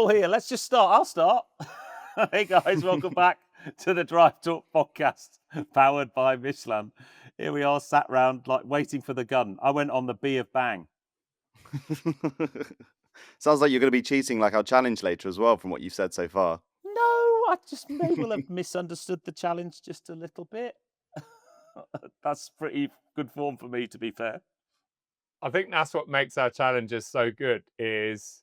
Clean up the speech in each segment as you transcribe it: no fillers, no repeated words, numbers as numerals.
all here. Let's just start. I'll start. Hey guys, welcome back to the Drive Talk podcast, powered by Michelin. Here we are, sat round like waiting for the gun. I went on the B of Bang. Sounds like you're going to be cheating like our challenge later as well, from what you've said so far. No, I just may well have misunderstood the challenge just a little bit. That's pretty good form for me, to be fair. I think that's what makes our challenges so good, is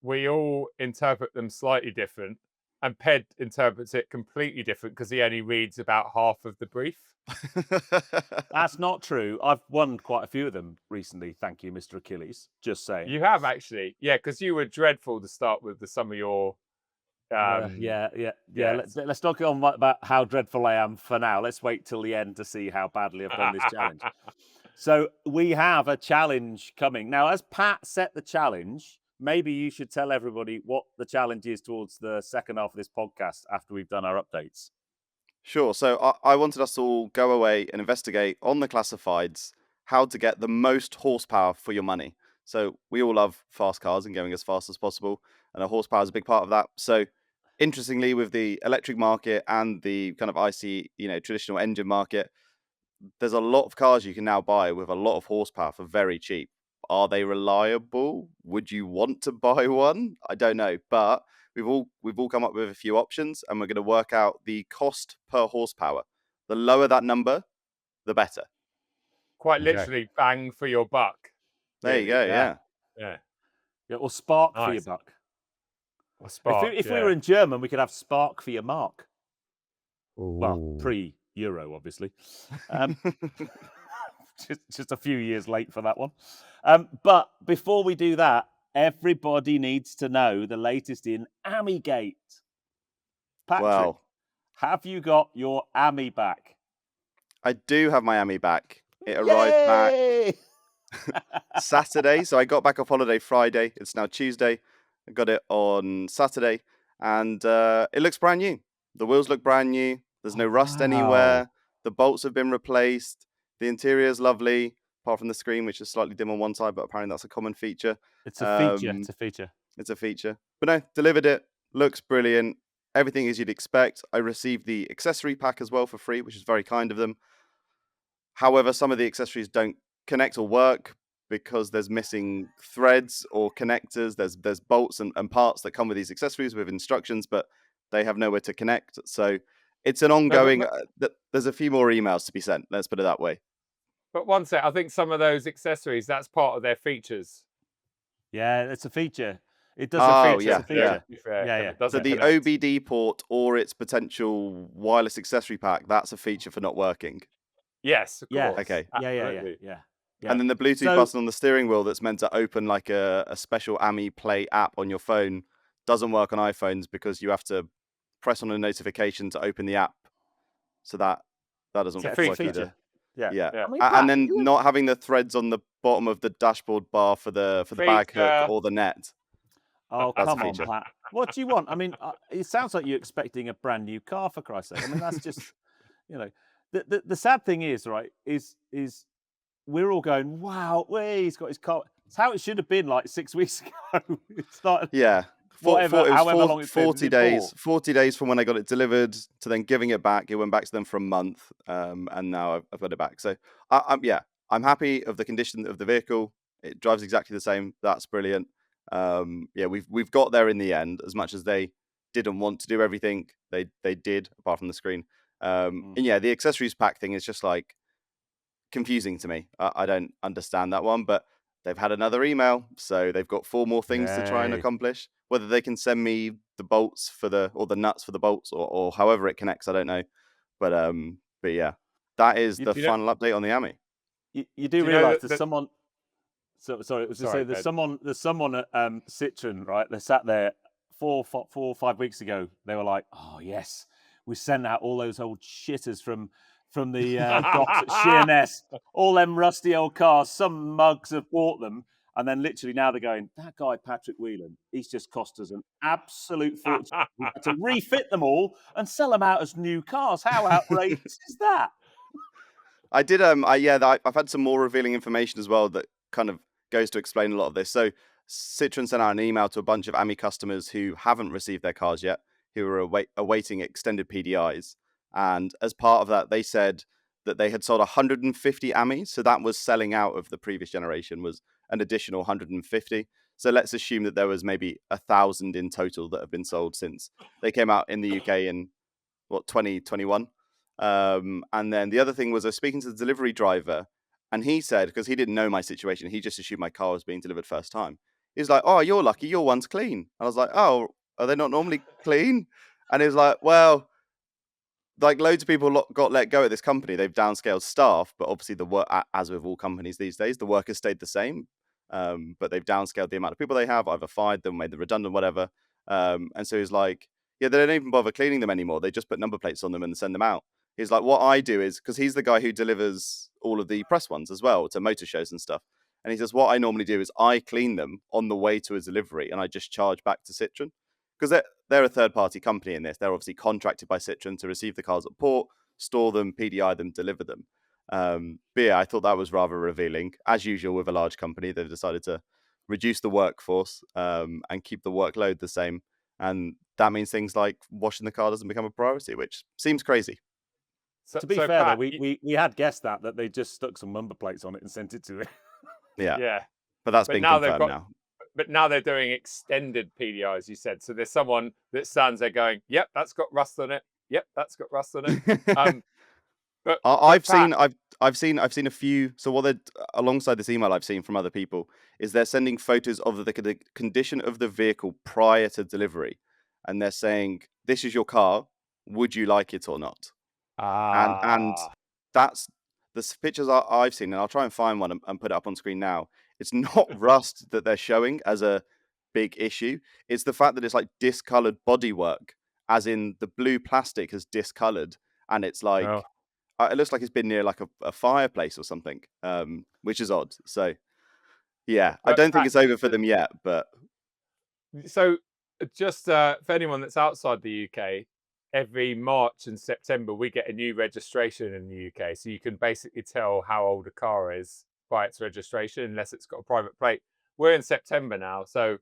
we all interpret them slightly different, and Ped interprets it completely different because he only reads about half of the brief. That's not true. I've won quite a few of them recently. Thank you, Mr. Achilles. Just saying. You have actually, yeah, because you were dreadful to start with some of your. Yeah. Let's not go on about how dreadful I am for now. Let's wait till the end to see how badly I've done this challenge. So we have a challenge coming. Now, as Pat set the challenge, maybe you should tell everybody what the challenge is towards the second half of this podcast after we've done our updates. Sure. So I wanted us to all go away and investigate on the classifieds how to get the most horsepower for your money. So we all love fast cars and going as fast as possible, and a horsepower is a big part of that. So interestingly, with the electric market and the kind of IC, traditional engine market, there's a lot of cars you can now buy with a lot of horsepower for very cheap. Are they reliable? Would you want to buy one? I don't know, but we've all come up with a few options, and we're going to work out the cost per horsepower. The lower that number, the better. Quite literally, bang for your buck. There you go. Yeah. Or spark for your buck. Or spark. If we were in German, we could have spark for your mark. Ooh. Well, pre-Euro, obviously. Just a few years late for that one. But before we do that, everybody needs to know the latest in Amigate. Patrick, have you got your Ami back? I do have my Ami back. It arrived back Saturday. So I got back off holiday Friday. It's now Tuesday. I got it on Saturday, and it looks brand new. The wheels look brand new. There's no rust anywhere. The bolts have been replaced. The interior is lovely, apart from the screen, which is slightly dim on one side, but apparently that's a common feature. It's a feature. It's a feature. But no, delivered it. Looks brilliant. Everything as you'd expect. I received the accessory pack as well for free, which is very kind of them. However, some of the accessories don't connect or work because there's missing threads or connectors. There's bolts and parts that come with these accessories with instructions, but they have nowhere to connect. So it's an ongoing... there's a few more emails to be sent. Let's put it that way. But one sec, I think some of those accessories, that's part of their features. Yeah, it's a feature. It does feature. It's a feature. Yeah. So the OBD port or its potential wireless accessory pack, that's a feature for not working. Yes, of course. Okay. Yeah. And then the Bluetooth button on the steering wheel that's meant to open like a special Ami Play app on your phone doesn't work on iPhones because you have to press on a notification to open the app. So that doesn't work either. Yeah. I mean, and then not having the threads on the bottom of the dashboard bar for the bag hook or the net. Oh, come on, Pat. What do you want? I mean, it sounds like you're expecting a brand new car, for Christ's sake. I mean, that's just, the sad thing is, right, is we're all going, wow, he's got his car. It's how it should have been like 6 weeks ago. It's not. Yeah. However long it's 40 days. 40 days from when I got it delivered to then giving it back. It went back to them for a month, and now I've got it back. So I'm happy of the condition of the vehicle. It drives exactly the same. That's brilliant. We've got there in the end. As much as they didn't want to do everything, they did, apart from the screen. And the accessories pack thing is just like confusing to me. I don't understand that one, but they've had another email, so they've got 4 more things to try and accomplish. Whether they can send me the bolts or the nuts for the bolts, or however it connects, I don't know. But yeah, that is the final update on the Ami. You do realise there's someone. So sorry, it was to say there's someone at Citroen, right? They sat there 4 or 5 weeks ago. They were like, "Oh yes, we sent out all those old shitters from the docks at Sheerness, all them rusty old cars. Some mugs have bought them." And then literally now they're going, that guy, Patrick Whelan, he's just cost us an absolute fortune. We had to refit them all and sell them out as new cars. How outrageous is that? I did, I've had some more revealing information as well that kind of goes to explain a lot of this. So Citroen sent out an email to a bunch of AMI customers who haven't received their cars yet, who are awaiting extended PDIs. And as part of that, they said that they had sold 150 AMIs. So that was selling out of the previous generation, was an additional 150. So let's assume that there was maybe 1,000 in total that have been sold since they came out in the UK in 2021. And then the other thing was I was speaking to the delivery driver, and he said, because he didn't know my situation, he just assumed my car was being delivered first time. He's like, "Oh, you're lucky, your one's clean." And I was like, "Oh, are they not normally clean?" And he was like, "Well, like loads of people got let go at this company. They've downscaled staff, but obviously the work, as with all companies these days, the work has stayed the same. But they've downscaled the amount of people they have, either fired them, made them redundant, whatever." And so he's like, "Yeah, they don't even bother cleaning them anymore. They just put number plates on them and send them out." He's like, "What I do is," because he's the guy who delivers all of the press ones as well to motor shows and stuff. And he says, "What I normally do is I clean them on the way to a delivery, and I just charge back to Citroen, because they're a third-party company in this. They're obviously contracted by Citroen to receive the cars at port, store them, PDI them, deliver them." But yeah, I thought that was rather revealing. As usual with a large company, they've decided to reduce the workforce and keep the workload the same. And that means things like washing the car doesn't become a priority, which seems crazy. To be fair, Pat, though, we had guessed that they just stuck some number plates on it and sent it to it. Yeah. But that's been confirmed now. But now they're doing extended PDIs, you said. So there's someone that stands there going, "Yep, that's got rust on it. Yep, that's got rust on it." But I've seen a few. So what they're alongside this email I've seen from other people is they're sending photos of the condition of the vehicle prior to delivery, and they're saying, "This is your car. Would you like it or not?" And that's the pictures I've seen, and I'll try and find one and put it up on screen now. It's not rust that they're showing as a big issue. It's the fact that it's like discolored bodywork, as in the blue plastic has discolored, and it's like it looks like it's been near like a fireplace or something, which is odd. So yeah, I don't think it's over for them yet. But so just for anyone that's outside the UK, every March and September we get a new registration in the UK, so you can basically tell how old a car is by its registration, unless it's got a private plate. We're in September now, so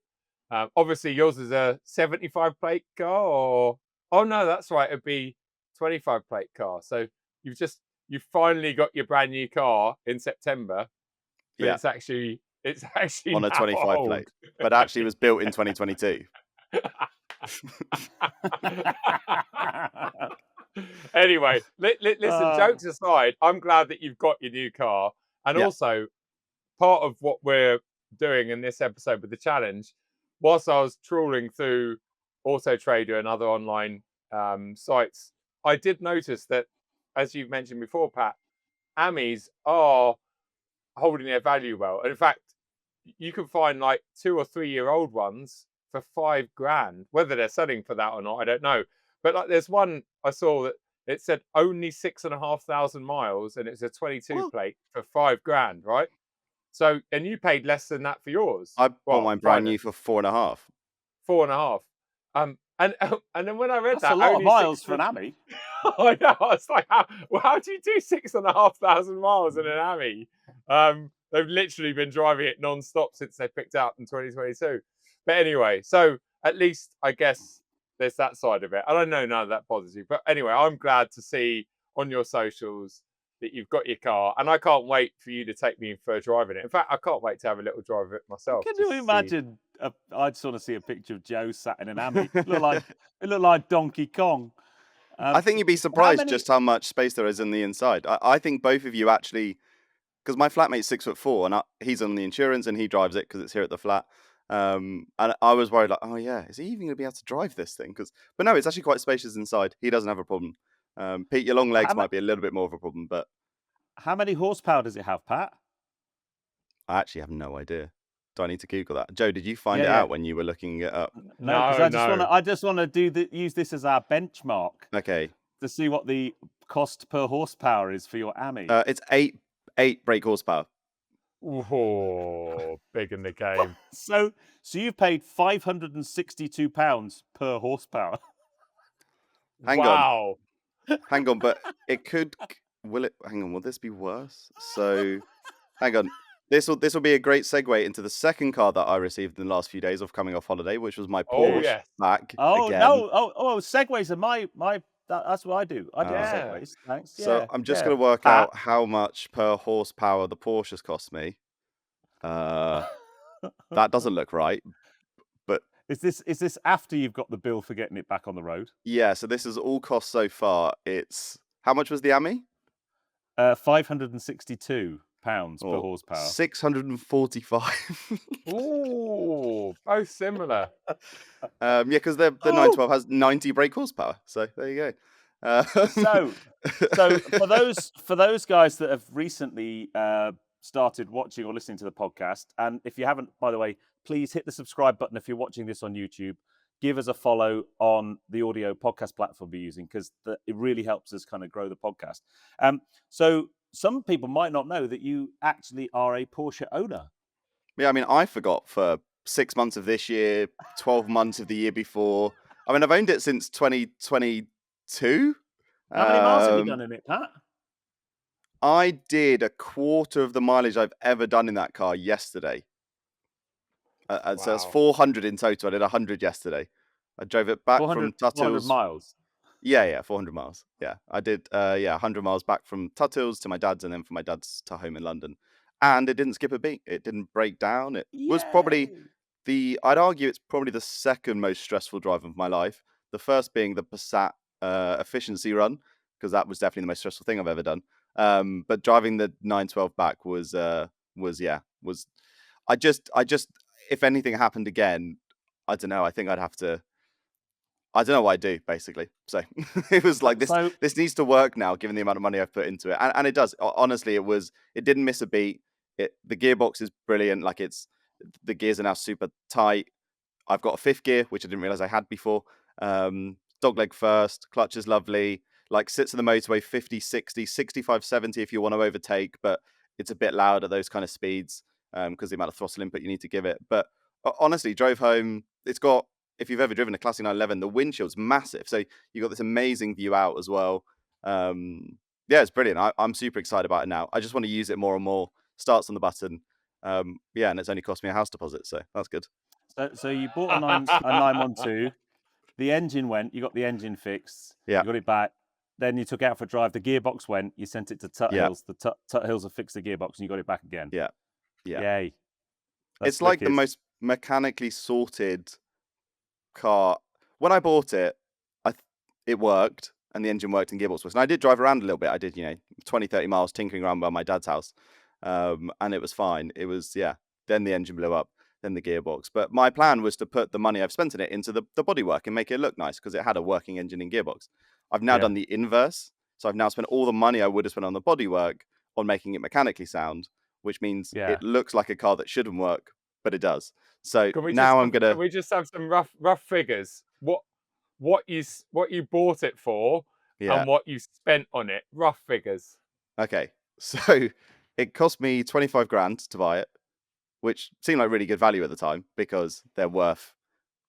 obviously yours is a 75 plate car, or oh no, that's right, it'd be 25 plate car. So you've finally got your brand new car in September, but yeah, it's actually on a 25 old. plate, but actually was built in 2022. Anyway, listen, jokes aside, I'm glad that you've got your new car. And also, part of what we're doing in this episode with the challenge, whilst I was trawling through Auto Trader and other online sites, I did notice that, as you've mentioned before, Pat, AMIs are holding their value well. And in fact, you can find like 2 or 3 year old ones for $5,000. Whether they're selling for that or not, I don't know. But like, there's one I saw that it said only 6,500 miles, and it's a 22 plate for $5,000, right? So, and you paid less than that for yours. I bought mine brand new for 4.5. 4.5. And then when I read that's a lot of miles for an AMI. I know. I was like, how do you do 6,500 miles in an AMI? They've literally been driving it non-stop since they picked it up in 2022. But anyway, so at least I guess there's that side of it. I don't know none of that bothers you. But anyway, I'm glad to see on your socials that you've got your car, and I can't wait for you to take me for a drive in it. In fact, I can't wait to have a little drive of it myself. Can you imagine? I'd sort of see a picture of Joe sat in an AMI. It looked like Donkey Kong. I think you'd be surprised just how much space there is in the inside. I think both of you actually, because my flatmate's 6'4", and he's on the insurance and he drives it because it's here at the flat. And I was worried, like, oh yeah, is he even going to be able to drive this thing? But no, it's actually quite spacious inside. He doesn't have a problem. Pete, your long legs might be a little bit more of a problem, but how many horsepower does it have, Pat? I actually have no idea. Do I need to Google that? Joe, did you find it out when you were looking it up? No, I just want to use this as our benchmark. Okay. To see what the cost per horsepower is for your AMI. It's 8 brake horsepower. Oh, big in the game. So you've paid £562 per horsepower. Hang on, but it could. Will this be worse? So, hang on. This will be a great segue into the second car that I received in the last few days of coming off holiday, which was my Porsche yes. back Oh again. no! Segways are my. That's what I do. I do Yeah. segways. Thanks. So Yeah. I'm just going to work out how much per horsepower the Porsches cost me. That doesn't look right. But is this after you've got the bill for getting it back on the road? Yeah. So this is all cost so far. It's how much was the AMI? £562 per horsepower. 645. Ooh, both similar. Yeah, because the 912 has 90 brake horsepower. So there you go. So for those guys that have recently started watching or listening to the podcast, and if you haven't, by the way, please hit the subscribe button if you're watching this on YouTube. Give us a follow on the audio podcast platform we're using, because it really helps us kind of grow the podcast. So some people might not know that you actually are a Porsche owner. Yeah, I mean, I forgot for 6 months of this year, 12 months of the year before. I mean, I've owned it since 2022. How many miles have you done in it, Pat? I did a quarter of the mileage I've ever done in that car yesterday. So that's 400 in total. I did 100 yesterday. I drove it back from Tuthills. 400 miles? Yeah, 400 miles. Yeah, I did 100 miles back from Tuthills to my dad's, and then from my dad's to home in London. And it didn't skip a beat. It didn't break down. It was probably I'd argue it's probably the second most stressful drive of my life. The first being the Passat efficiency run, because that was definitely the most stressful thing I've ever done. But driving the 912 back was I just if anything happened again, I don't know. I think I'd have to. I don't know what I do, basically. So it was like this. This needs to work now, given the amount of money I've put into it, and it does. Honestly, it didn't miss a beat. The gearbox is brilliant. Like the gears are now super tight. I've got a fifth gear, which I didn't realize I had before. Dogleg first, clutch is lovely. Like sits in the motorway 50, 60, 65, 70 if you want to overtake, but it's a bit loud at those kind of speeds because the amount of throttle input you need to give it. But honestly, drove home. It's got, if you've ever driven a Classic 911, the windshield's massive. So you've got this amazing view out as well. Yeah, it's brilliant. I'm super excited about it now. I just want to use it more and more. Starts on the button. Yeah, and it's only cost me a house deposit, so that's good. So you bought a 912. The engine went. You got the engine fixed. Yeah. You got it back. Then you took it out for a drive. The gearbox went. You sent it to Tuthills. The Tuthills have fixed the gearbox, and you got it back again. Yeah. Yay. It's like the most mechanically sorted car. When I bought it, it worked, and the engine worked, and gearbox worked. And I did drive around a little bit. I did, 20, 30 miles tinkering around by my dad's house, and it was fine. It was, Then the engine blew up, then the gearbox. But my plan was to put the money I've spent in it into the bodywork and make it look nice, because it had a working engine and gearbox. I've now done the inverse. So I've now spent all the money I would have spent on the bodywork on making it mechanically sound, which means it looks like a car that shouldn't work, but it does. So I'm gonna. Can we just have some rough figures? What you bought it for, and what you spent on it? Rough figures. Okay, so it cost me 25 grand to buy it, which seemed like really good value at the time because they're worth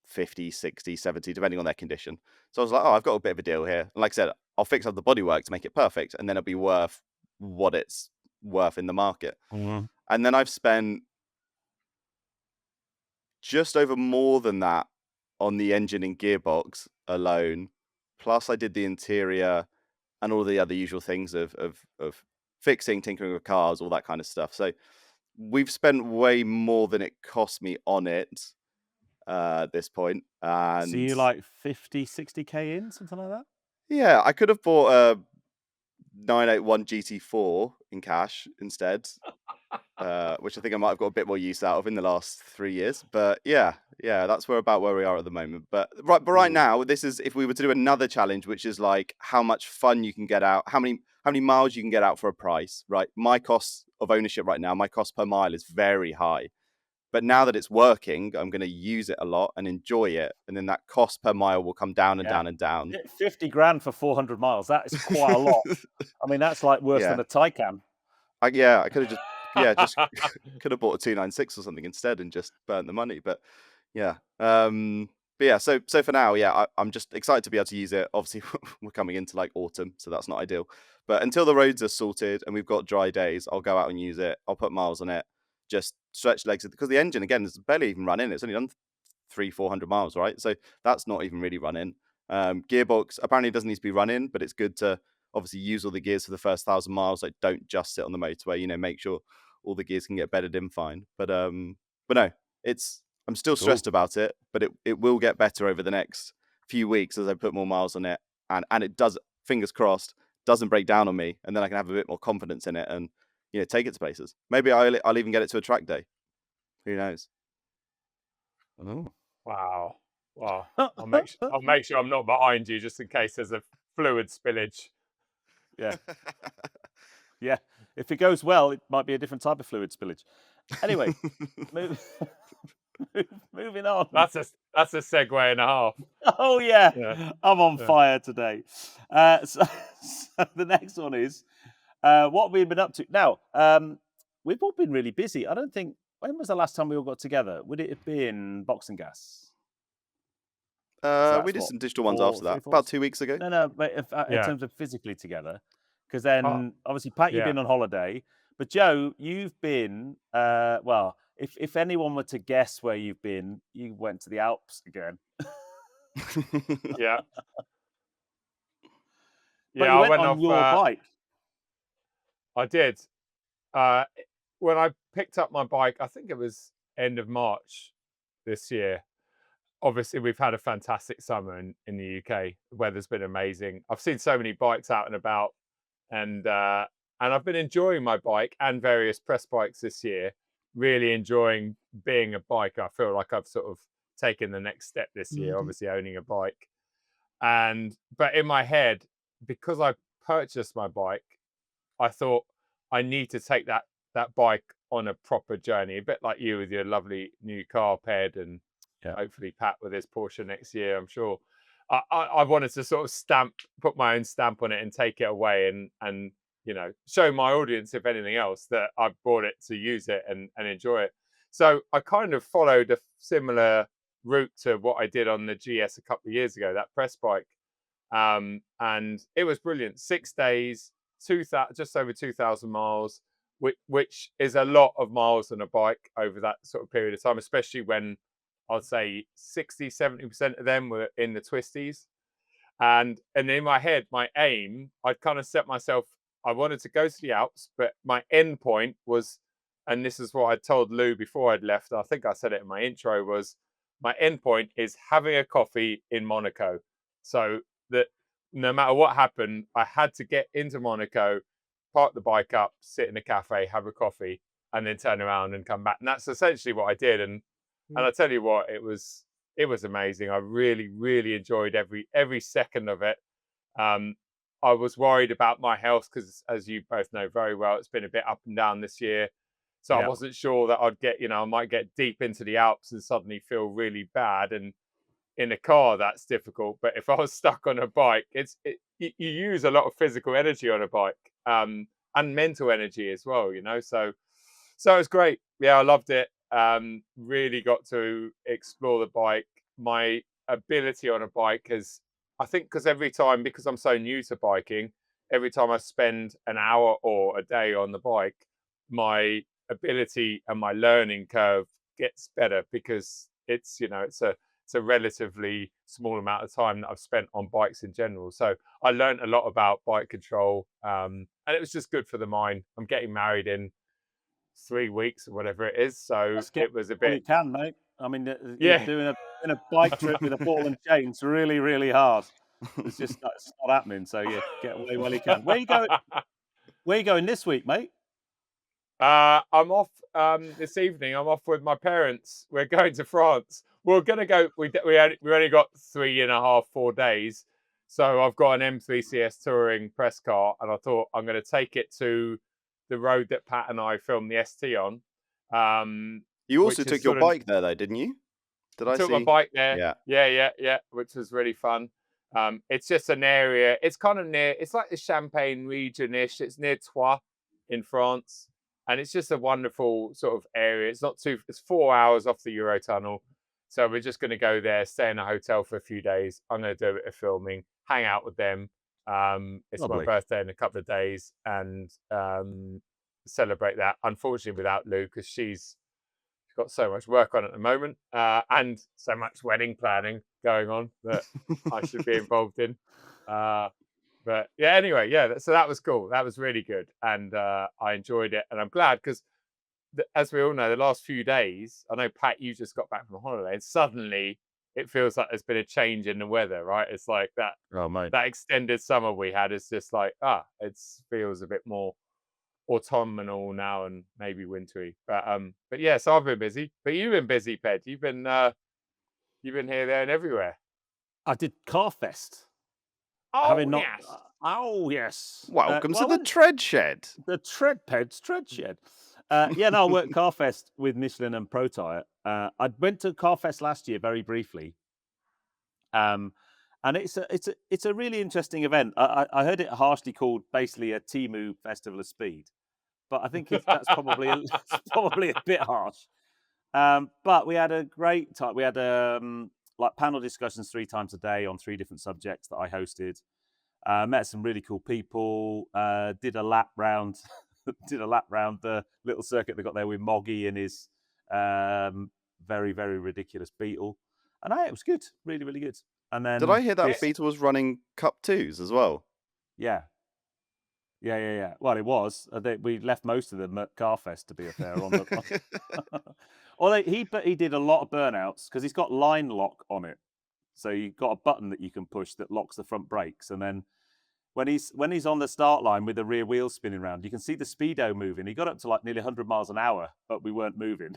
50, 60, 70, depending on their condition. So I was like, I've got a bit of a deal here. And like I said, I'll fix up the bodywork to make it perfect, and then it'll be worth what it's worth in the market. Mm-hmm. And then I've spent just over more than that on the engine and gearbox alone. Plus I did the interior and all the other usual things of fixing, tinkering with cars, all that kind of stuff. So we've spent way more than it cost me on it at this point. And so you like 50, 60k in, something like that? Yeah, I could have bought a 981 GT4 in cash instead, which I think I might have got a bit more use out of in the last 3 years. But yeah, that's about where we are at the moment. But right now, this is if we were to do another challenge, which is like how much fun you can get out, how many miles you can get out for a price, right? My cost of ownership right now, my cost per mile is very high. But now that it's working, I'm going to use it a lot and enjoy it. And then that cost per mile will come down and down and down. 50 grand for 400 miles. That is quite a lot. I mean, that's like worse than a Taycan. I could have just could have bought a 296 or something instead and just burnt the money. But so for now, I'm just excited to be able to use it. Obviously, we're coming into like autumn, so that's not ideal. But until the roads are sorted and we've got dry days, I'll go out and use it. I'll put miles on it. just stretch legs, because the engine, again, is barely even run in. It's only done 300-400 miles, right? So that's not even really run in. Gearbox apparently doesn't need to be run in, but it's good to obviously use all the gears for the first 1,000 miles. Like, don't just sit on the motorway, make sure all the gears can get bedded in fine. But no, I'm still stressed about it, but it will get better over the next few weeks as I put more miles on it, and it does, fingers crossed, doesn't break down on me, and then I can have a bit more confidence in it and take it to places. Maybe I'll even get it to a track day. Who knows? Oh. Wow. I'll make sure I'm not behind you just in case there's a fluid spillage. Yeah. Yeah. If it goes well, it might be a different type of fluid spillage. Anyway, moving on. That's a segue and a half. Oh yeah. I'm on fire today. So the next one is what we've been up to. Now, we've all been really busy. I don't think, when was the last time we all got together? Would it have been Box and Gas? We did some digital ones after that, about 2 weeks ago. No, but in terms of physically together, because then obviously, Pat, you've been on holiday, but Joe, you've been well. If anyone were to guess where you've been, you went to the Alps again. Yeah. But you went on your bike. I did. When I picked up my bike, I think it was end of March this year. Obviously, we've had a fantastic summer in the UK. The weather's been amazing. I've seen so many bikes out and about, and I've been enjoying my bike and various press bikes this year. Really enjoying being a biker. I feel like I've sort of taken the next step this year, obviously owning a bike. But in my head, because I purchased my bike, I thought I need to take that bike on a proper journey, a bit like you with your lovely new car, Ped, and hopefully Pat with his Porsche next year, I'm sure. I wanted to sort of put my own stamp on it and take it away and show my audience, if anything else, that I bought it to use it and enjoy it. So I kind of followed a similar route to what I did on the GS a couple of years ago, that press bike. And it was brilliant. 6 days, just over 2,000 miles, which is a lot of miles on a bike over that sort of period of time, especially when I'd say 60-70% of them were in the twisties. And in my head, my aim, I'd kind of set myself, I wanted to go to the Alps, but my end point was, and this is what I told Lou before I'd left, I think I said it in my intro, was my end point is having a coffee in Monaco. So that no matter what happened, I had to get into Monaco, park the bike up, sit in a cafe, have a coffee, and then turn around and come back. And that's essentially what I did. And I tell you what, it was amazing. I really, really enjoyed every second of it. I was worried about my health because, as you both know very well, it's been a bit up and down this year. So I wasn't sure that I'd get, I might get deep into the Alps and suddenly feel really bad. And in a car, that's difficult. But if I was stuck on a bike, you use a lot of physical energy on a bike, and mental energy as well, So it's great. Yeah, I loved it. Really got to explore the bike. My ability on a bike is, I think, because I'm so new to biking, every time I spend an hour or a day on the bike, my ability and my learning curve gets better because it's a relatively small amount of time that I've spent on bikes in general. So I learned a lot about bike control, and it was just good for the mind. I'm getting married in 3 weeks or whatever it is, so it was a bit. You can, mate. I mean, doing a bike trip with a ball and chain's really, really hard. It's just not happening. So get away while you can. Where you going? Where you going this week, mate? I'm off this evening. I'm off with my parents. We're going to France. We're going to go. We only got 3.5-4 days, so I've got an M3 CS Touring press car, and I thought I'm going to take it to the road that Pat and I filmed the ST on. You also took your bike there, though, didn't you? I took my bike there. Yeah, which was really fun. It's just an area. It's kind of near. It's like the Champagne region-ish. It's near Troyes in France. And it's just a wonderful sort of area. It's 4 hours off the Eurotunnel. So we're just going to go there, stay in a hotel for a few days. I'm going to do a bit of filming, hang out with them. It's my birthday in a couple of days. And celebrate that. Unfortunately, without Lou, because she's got so much work on at the moment, and so much wedding planning going on that I should be involved in. But yeah, anyway, yeah. So that was cool. That was really good, and I enjoyed it, and I'm glad because, as we all know, the last few days, I know Pat, you just got back from holiday, and suddenly it feels like there's been a change in the weather, right? It's like that. Oh, mate. That extended summer we had is just like it feels a bit more autumnal now and maybe wintry. But yeah, so I've been busy. But you've been busy, Ped. You've been here, there, and everywhere. I did Carfest. Oh yes. Oh yes. Welcome to the Tread Shed. The Tread Shed. Yeah, no, I worked Carfest with Michelin and Pro Tire. I went to Carfest last year very briefly. And it's a really interesting event. I heard it harshly called basically a Temu Festival of Speed, but I think that's probably a bit harsh. But we had a great time. We had like panel discussions 3 times a day on 3 different subjects that I hosted. Met some really cool people. Did a lap round the little circuit they got there with Moggy and his very, very ridiculous Beetle. And it was good, really, really good. And then did I hear that Beetle was running Cup 2s as well? Yeah. Well, it was. We left most of them at Carfest, to be fair. Although he did a lot of burnouts because he's got line lock on it. So you've got a button that you can push that locks the front brakes, and then when he's on the start line with the rear wheels spinning around, you can see the speedo moving. He got up to like nearly 100 miles an hour, but we weren't moving.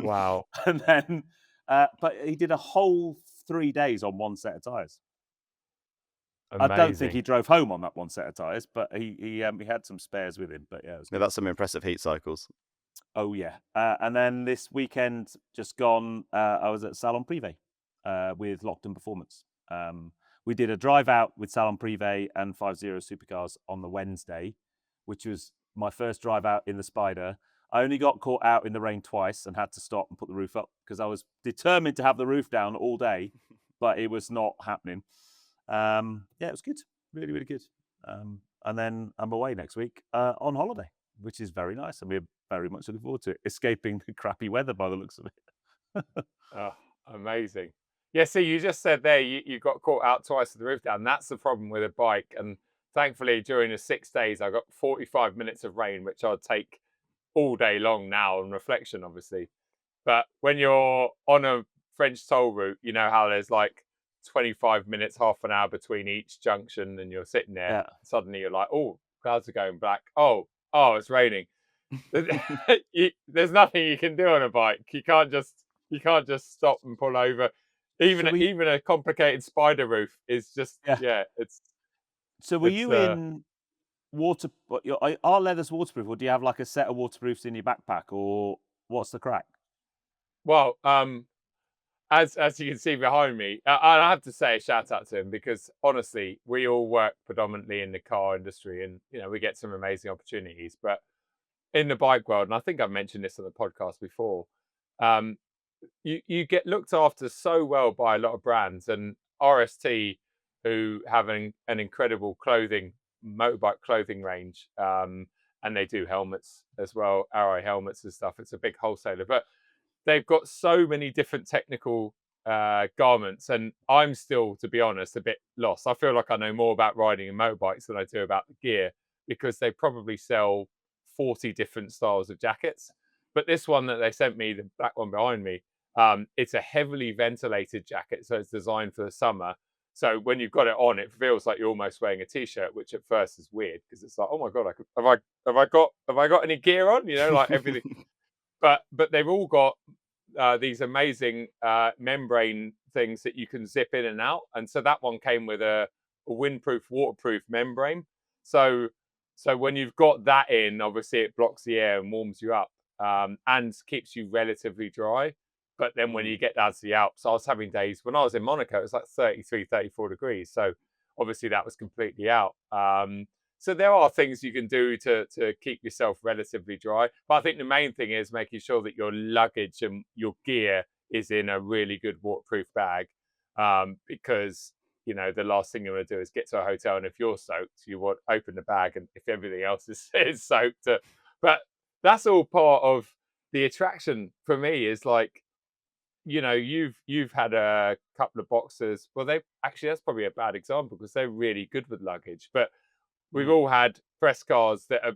Wow. And then, but he did a whole 3 days on 1 set of tyres. I don't think he drove home on that 1 set of tyres, but he had some spares with him. But yeah, that's some impressive heat cycles. Oh yeah, and then this weekend just gone, I was at Salon Privé with Lockton Performance. We did a drive out with Salon Privé and 50 Supercars on the Wednesday, which was my first drive out in the Spider. I only got caught out in the rain twice and had to stop and put the roof up because I was determined to have the roof down all day, but it was not happening. Yeah, it was good, really, really good. And then I'm away next week on holiday, which is very nice, and we're very much looking forward to it. Escaping the crappy weather by the looks of it. Oh, amazing. Yeah, see, you just said there you got caught out twice with the roof down. That's the problem with a bike. And thankfully, during the 6 days, I got 45 minutes of rain, which I'd take all day long now on reflection, obviously. But when you're on a French toll route, you know how there's like 25 minutes, half an hour between each junction, and you're sitting there. Yeah. Suddenly you're like, oh, clouds are going black. Oh, it's raining. There's nothing you can do on a bike. You can't just stop and pull over. Even a complicated spider roof is just it's. So were you in water? Are leathers waterproof, or do you have like a set of waterproofs in your backpack, or what's the crack? Well, as you can see behind me, I have to say a shout out to him because honestly, we all work predominantly in the car industry, and we get some amazing opportunities. But in the bike world, and I think I've mentioned this on the podcast before, you get looked after so well by a lot of brands, and RST, who have an incredible motorbike clothing range, and they do helmets as well, Arrow helmets and stuff. It's a big wholesaler, but they've got so many different technical garments, and I'm still, to be honest, a bit lost. I feel like I know more about riding and motorbikes than I do about the gear, because they probably sell 40 different styles of jackets. But this one that they sent me, the black one behind me, it's a heavily ventilated jacket, so it's designed for the summer. So when you've got it on, it feels like you're almost wearing a t-shirt, which at first is weird because it's like, oh my god, have I got any gear on? Like everything. But they've all got these amazing membrane things that you can zip in and out, and so that one came with a windproof, waterproof membrane. So when you've got that in, obviously it blocks the air and warms you up, and keeps you relatively dry. But then when you get down to the Alps, I was having days when I was in Monaco, it was like 33, 34 degrees. So obviously that was completely out. So there are things you can do to keep yourself relatively dry. But I think the main thing is making sure that your luggage and your gear is in a really good waterproof bag, because the last thing you want to do is get to a hotel, and if you're soaked, you want to open the bag, and if everything else is soaked. But that's all part of the attraction for me. Is like, you've had a couple of boxers. Well, that's probably a bad example because they're really good with luggage. But we've all had press cars that are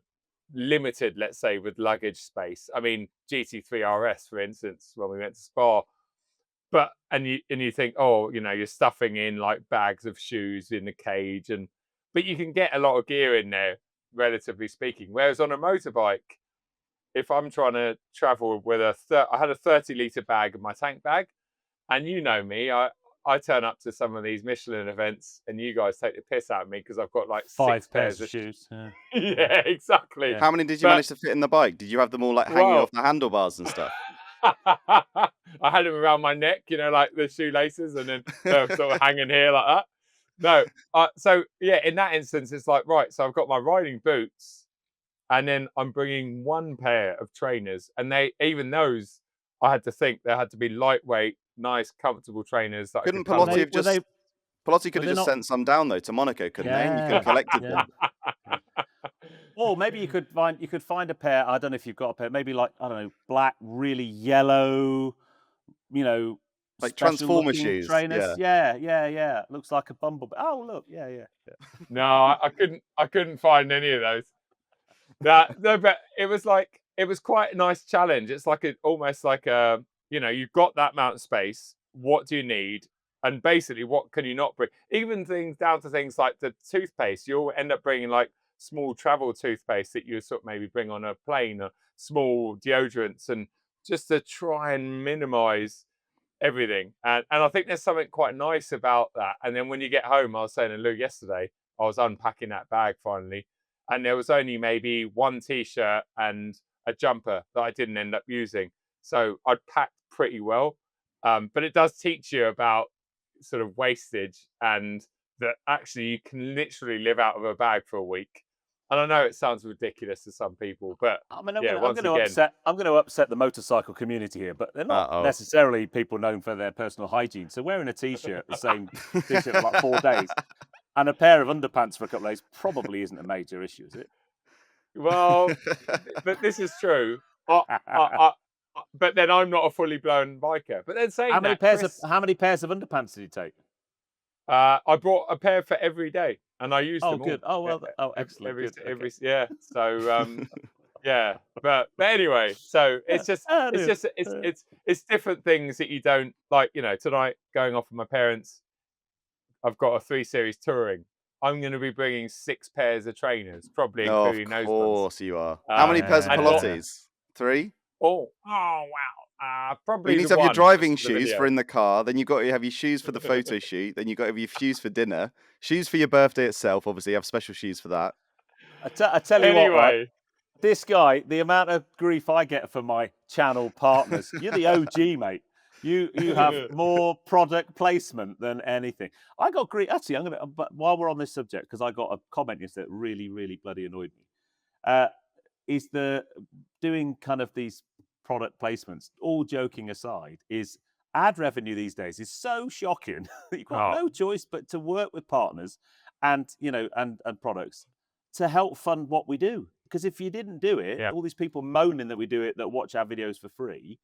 limited, let's say, with luggage space. I mean, GT3 RS, for instance, when we went to Spa. But and you think, oh, you're stuffing in like bags of shoes in the cage, but you can get a lot of gear in there, relatively speaking. Whereas on a motorbike, if I'm trying to travel with I had a 30-litre bag in my tank bag, and you know me, I turn up to some of these Michelin events, and you guys take the piss out of me because I've got like 5 pairs of shoes. Yeah, yeah, exactly. How many did you manage to fit in the bike? Did you have them all like hanging off the handlebars and stuff? I had them around my neck, like the shoelaces, and then sort of hanging here like that. No, so yeah, in that instance, it's like, right, so I've got my riding boots, and then I'm bringing one pair of trainers, and even those, I had to think they had to be lightweight, nice, comfortable trainers. That Couldn't Pelotti have just? Pelotti could have just sent some down though to Monaco, couldn't they? And you could have collected them. Or maybe you could find a pair. I don't know if you've got a pair. Maybe like, I don't know, black, really yellow, like Transformer shoes. Trainers. Yeah. Looks like a bumblebee. Oh, look, yeah. No, I couldn't find any of those. No, but it was quite a nice challenge. It's like almost like you've got that amount of space. What do you need? And basically, what can you not bring? Even down to things like the toothpaste. You'll end up bringing like small travel toothpaste that you sort of maybe bring on a plane, or small deodorants, and just to try and minimize everything. And I think there's something quite nice about that. And then when you get home, I was saying to Lou yesterday, I was unpacking that bag finally, and there was only maybe one t-shirt and a jumper that I didn't end up using. So I'd packed pretty well. But it does teach you about sort of wastage, and that actually you can literally live out of a bag for a week. And I know it sounds ridiculous to some people, but I'm going to upset the motorcycle community here, but they're not necessarily people known for their personal hygiene. So wearing a t-shirt, the same t-shirt for like 4 days, and a pair of underpants for a couple of days probably isn't a major issue, is it? Well, but this is true. But then I'm not a fully blown biker. But then saying how many pairs of underpants did you take? I brought a pair for every day, and I used them. Oh, good. All. Oh, well. Oh, excellent. Yeah. So, yeah. But anyway, so it's just it's different things that you don't like. Tonight going off with my parents, I've got a 3 Series touring. I'm going to be bringing 6 pairs of trainers, probably including those ones. Of course you are. How many pairs of Pelottis? 3? Oh wow. Probably. You need to have your driving shoes for in the car. Then you've got to have your shoes for the photo shoot. Then you've got to have your shoes for dinner. Shoes for your birthday itself. Obviously, you have special shoes for that. I tell you what, right? This guy, the amount of grief I get from my channel partners, you're the OG, mate. You have more product placement than anything. I got grief. Actually, but while we're on this subject, because I got a comment yesterday that really, really bloody annoyed me, is the doing kind of these product placements, all joking aside, is ad revenue these days is so shocking that you've got no choice but to work with partners and products to help fund what we do. Because if you didn't do it, all these people moaning that we do it, that watch our videos for free,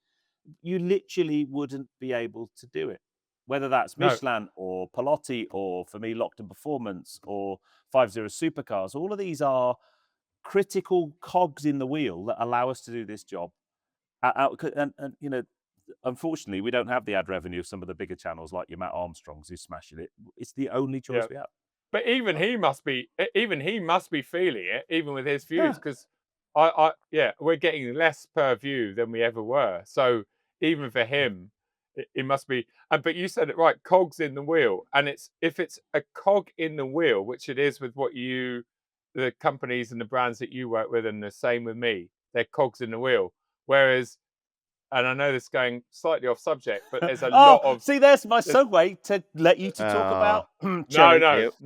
you literally wouldn't be able to do it. Whether that's Michelin or Pelotti, or for me, Lockton Performance or 50 Supercars, all of these are critical cogs in the wheel that allow us to do this job. And unfortunately, we don't have the ad revenue of some of the bigger channels like your Matt Armstrongs who's smashing it. It's the only choice we have. But even he must be feeling it, even with his views, because we're getting less per view than we ever were. So even for him, it must be. But you said it right, cogs in the wheel, and if it's a cog in the wheel, which it is with the companies and the brands that you work with, and the same with me, they're cogs in the wheel. Whereas, and I know this is going slightly off subject, but there's a lot of... See, there's my segue to let you to talk about... No,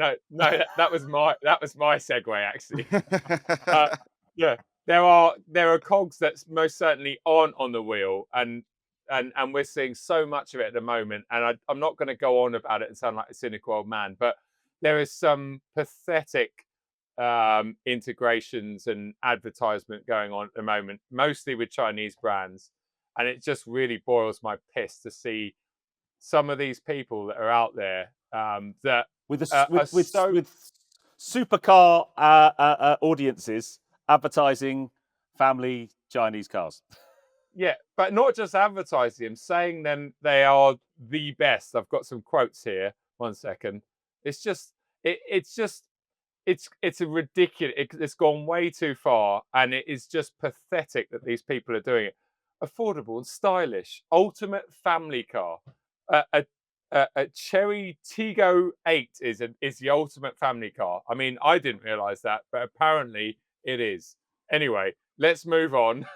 that was my segue, actually. There are cogs that most certainly aren't on the wheel, and and we're seeing so much of it at the moment. And I'm not going to go on about it and sound like a cynical old man, but there is some pathetic integrations and advertisement going on at the moment, mostly with Chinese brands, and it just really boils my piss to see some of these people that are out there that with supercar audiences advertising family Chinese cars. Yeah, but not just advertising them, saying them they are the best. I've got some quotes here. 1 second. It's a ridiculous. It's gone way too far, and it is just pathetic that these people are doing it. Affordable and stylish, ultimate family car. A Cherry Tiggo 8 is the ultimate family car. I mean, I didn't realize that, but apparently it is. Anyway, let's move on.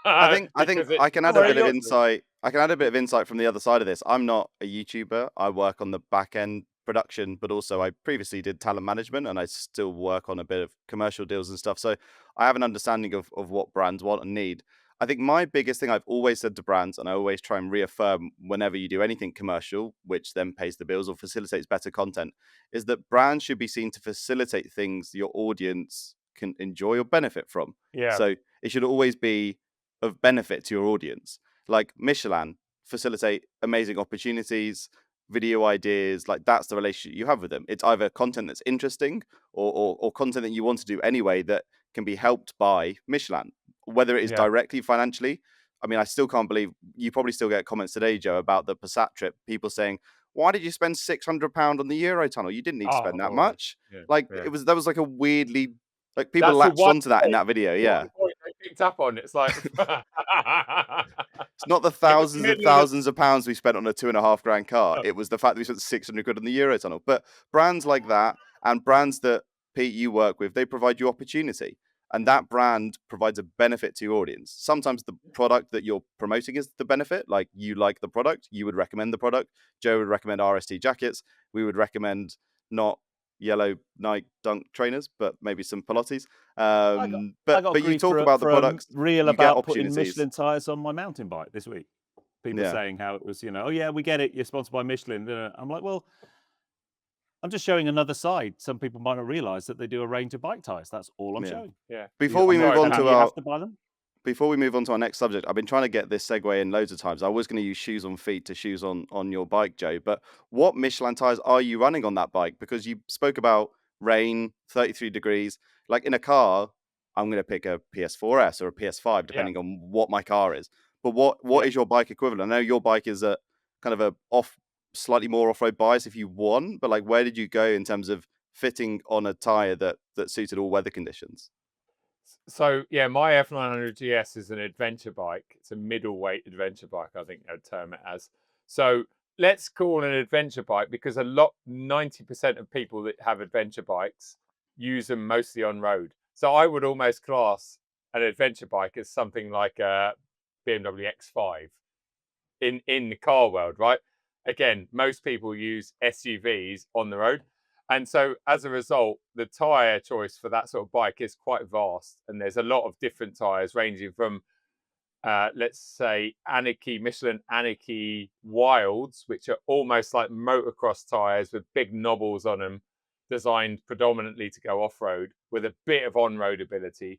I think I can add a bit of insight. I can add a bit of insight from the other side of this. I'm not a YouTuber. I work on the back end production, but also I previously did talent management, and I still work on a bit of commercial deals and stuff. So I have an understanding of what brands want and need. I think my biggest thing I've always said to brands, and I always try and reaffirm whenever you do anything commercial, which then pays the bills or facilitates better content, is that brands should be seen to facilitate things your audience can enjoy or benefit from. Yeah. So it should always be of benefit to your audience. Like Michelin facilitate amazing opportunities, video ideas. Like that's the relationship you have with them. It's either content that's interesting or content that you want to do anyway that can be helped by Michelin, whether it is directly financially. I mean, I still can't believe you probably still get comments today, Joe, about the Passat trip. People saying, "Why did you spend £600 on the Eurotunnel? You didn't need to spend that much." That was like a weirdly, like people latched onto that in that video. Yeah. They picked up on it. It's like it's not the thousands and thousands of pounds we spent on a £2,500 car. It was the fact that we spent 600 quid on the Eurotunnel. But brands like that and brands that Pete you work with, they provide you opportunity. And that brand provides a benefit to your audience. Sometimes the product that you're promoting is the benefit. Like you like the product, you would recommend the product. Joe would recommend RST jackets. We would recommend not yellow Nike Dunk trainers, but maybe some Pilates. But you talk about the products. Real about putting Michelin tires on my mountain bike this week. People saying how it was, oh yeah, we get it. You're sponsored by Michelin. I'm like, well, I'm just showing another side. Some people might not realise that they do a range of bike tires. That's all I'm showing. Yeah. Before we move on to have to buy them. Before we move on to our next subject, I've been trying to get this segue in loads of times. I was going to use shoes on feet to shoes on your bike, Joe. But what Michelin tires are you running on that bike? Because you spoke about rain, 33 degrees. Like in a car, I'm going to pick a PS4S or a PS5, depending on what my car is. But what is your bike equivalent? I know your bike is a kind of slightly more off-road bias if you want, but like where did you go in terms of fitting on a tire that suited all weather conditions? So yeah, my F900 GS is an adventure bike. It's a middleweight adventure bike, I think they'd term it as. So let's call it an adventure bike because 90% of people that have adventure bikes use them mostly on road. So I would almost class an adventure bike as something like a BMW X5 in the car world, right? Again, most people use SUVs on the road. And so as a result, the tyre choice for that sort of bike is quite vast. And there's a lot of different tyres ranging from, let's say, Michelin Anarchy Wilds, which are almost like motocross tyres with big knobbles on them, designed predominantly to go off-road with a bit of on-road ability.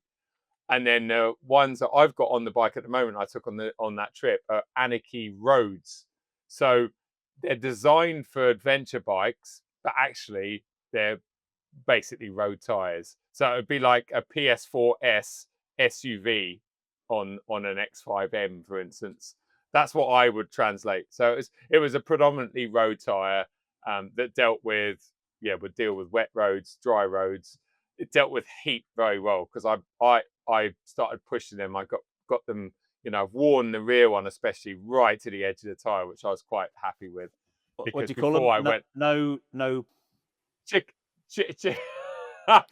And then the ones that I've got on the bike at the moment, I took on that trip, are Anarchy Roads. So they're designed for adventure bikes, but actually they're basically road tires. So it'd be like a PS4S SUV on an X5M, for instance. That's what I would translate. So it was a predominantly road tire that would deal with wet roads, dry roads. It dealt with heat very well because I started pushing them. I got them. I've worn the rear one, especially right to the edge of the tire, which I was quite happy with. What do you call them? No. Chicken strips.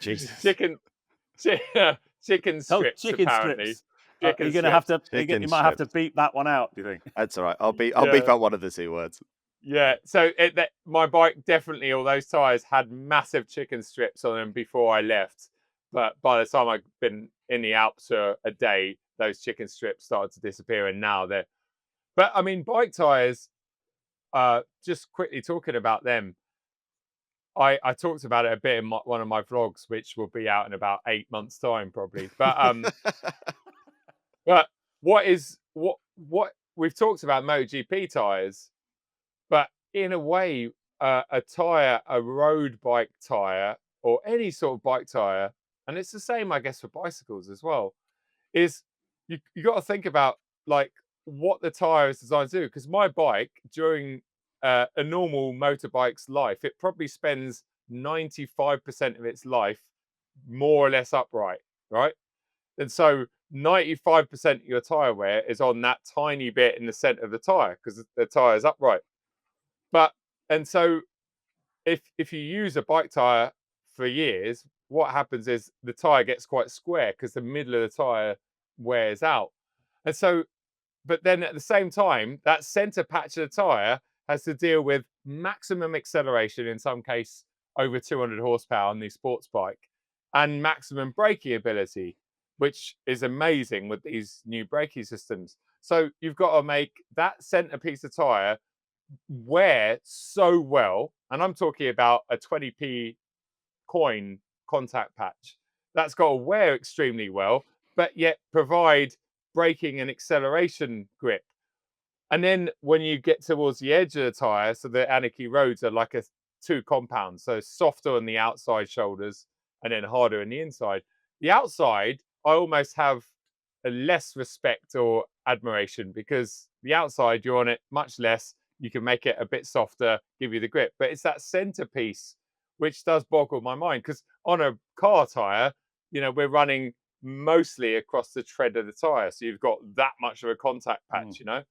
Chicken apparently. strips. You're gonna have to. You might have to beep that one out. Do you think? That's all right. I'll beep out one of the two words. Yeah. So my bike definitely, all those tires had massive chicken strips on them before I left. But by the time I'd been in the Alps for a day, those chicken strips started to disappear, and now they're But I mean, bike tires. Just quickly talking about them. I talked about it a bit in one of my vlogs, which will be out in about 8 months' time, probably. But what we've talked about MotoGP tires, but in a way, a tire, a road bike tire, or any sort of bike tire, and it's the same, I guess, for bicycles as well. Is you got to think about like what the tire is designed to do. Because my bike, during a normal motorbike's life, it probably spends 95% of its life more or less upright, right? And so 95% of your tire wear is on that tiny bit in the center of the tire because the tire is upright. And so if you use a bike tire for years, what happens is the tire gets quite square because the middle of the tire wears out. And so, but then at the same time, that center patch of the tire has to deal with maximum acceleration, in some case over 200 horsepower on the sports bike, and maximum braking ability, which is amazing with these new braking systems. So you've got to make that center piece of tire wear so well, and I'm talking about a 20p coin contact patch that's got to wear extremely well, but yet provide braking and acceleration grip. And then when you get towards the edge of the tire, so the Anarchy roads are like a 2 compounds, so softer on the outside shoulders and then harder in the inside. The outside, I almost have a less respect or admiration because the outside, you're on it much less. You can make it a bit softer, give you the grip. But it's that centerpiece which does boggle my mind, because on a car tire, we're running mostly across the tread of the tire. So you've got that much of a contact patch, And